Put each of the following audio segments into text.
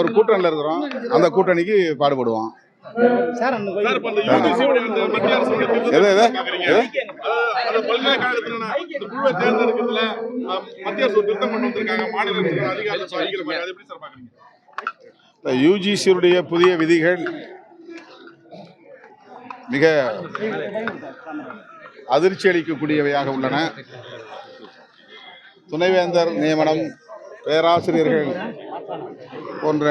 ஒரு கூட்டணியில் இருக்கிறோம், அந்த கூட்டணிக்கு பாடுபடுவோம். யுஜிசியுடைய புதிய விதிகள் மிக அதிர்ச்சி அளிக்கக்கூடியவையாக உள்ளன. துணைவேந்தர் நியமனம், பேராசிரியர்கள் போன்ற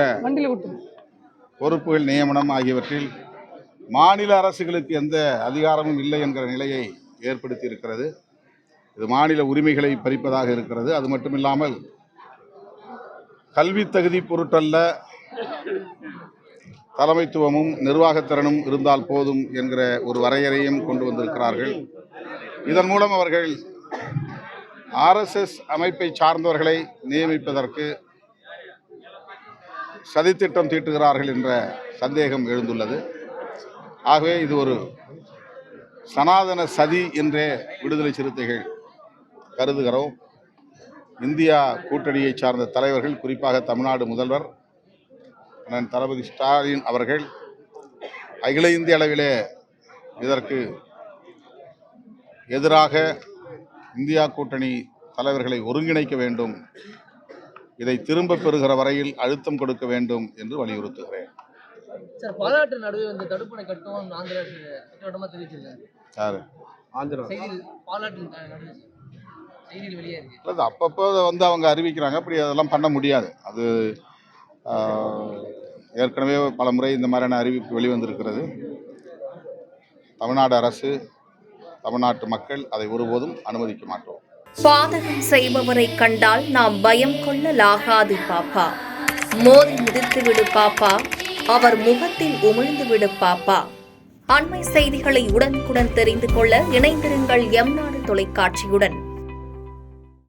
பொறுப்புகள் நியமனம் ஆகியவற்றில் மாநில அரசுகளுக்கு எந்த அதிகாரமும் இல்லை என்கிற நிலையை ஏற்படுத்தி இருக்கிறது. இது மாநில உரிமைகளை பறிப்பதாக இருக்கிறது. அது மட்டுமில்லாமல் கல்வி தகுதி பொருட்டல்ல, தலைமைத்துவமும் நிர்வாகத்திறனும் இருந்தால் போதும் என்கிற ஒரு வரையறையும் கொண்டு வந்திருக்கிறார்கள். இதன் மூலம் அவர்கள் RSS அமைப்பை சார்ந்தவர்களை நியமிப்பதற்கு சதித்திட்டம் தீட்டுகிறார்கள் என்ற சந்தேகம் எழுந்துள்ளது. ஆகவே இது ஒரு சனாதன சதி என்றே விடுதலை சிறுத்தைகள் கருதுகிறோம். இந்தியா கூட்டணியை சார்ந்த தலைவர்கள், குறிப்பாக தமிழ்நாடு முதல்வர் தளபதி ஸ்டாலின் அவர்கள் அகில இந்திய அளவிலே இதற்கு எதிராக இந்தியா கூட்டணி தலைவர்களை ஒருங்கிணைக்க வேண்டும், இதை திரும்ப பெறுகிற வரையில் அழுத்தம் கொடுக்க வேண்டும் என்று வலியுறுத்துகிறேன். பாலாற்று நடுவே வந்து தடுப்பணை கட்டும் அப்பப்போ வந்து அவங்க அறிவிக்கிறாங்க. அப்படி அதெல்லாம் பண்ண முடியாது. அது ஏற்கனவே பல முறை இந்த மாதிரியான அறிவிப்பு வெளிவந்திருக்கிறது. தமிழ்நாடு அரசு, தமிழ்நாட்டு மக்கள் அதை ஒருபோதும் அனுமதிக்க மாட்டோம். பாதகம் செய்பவரை கண்டால் நாம் பயம் கொள்ளலாகாது பாப்பா. மோதி மிதித்து விடு பாப்பா, அவர் முகத்தில் உமிழ்ந்து விடு பாப்பா. அண்மை செய்திகளை உடனுக்குடன் தெரிந்து கொள்ள இணைந்திருங்கள் எம் நாடு தொலைக்காட்சியுடன்.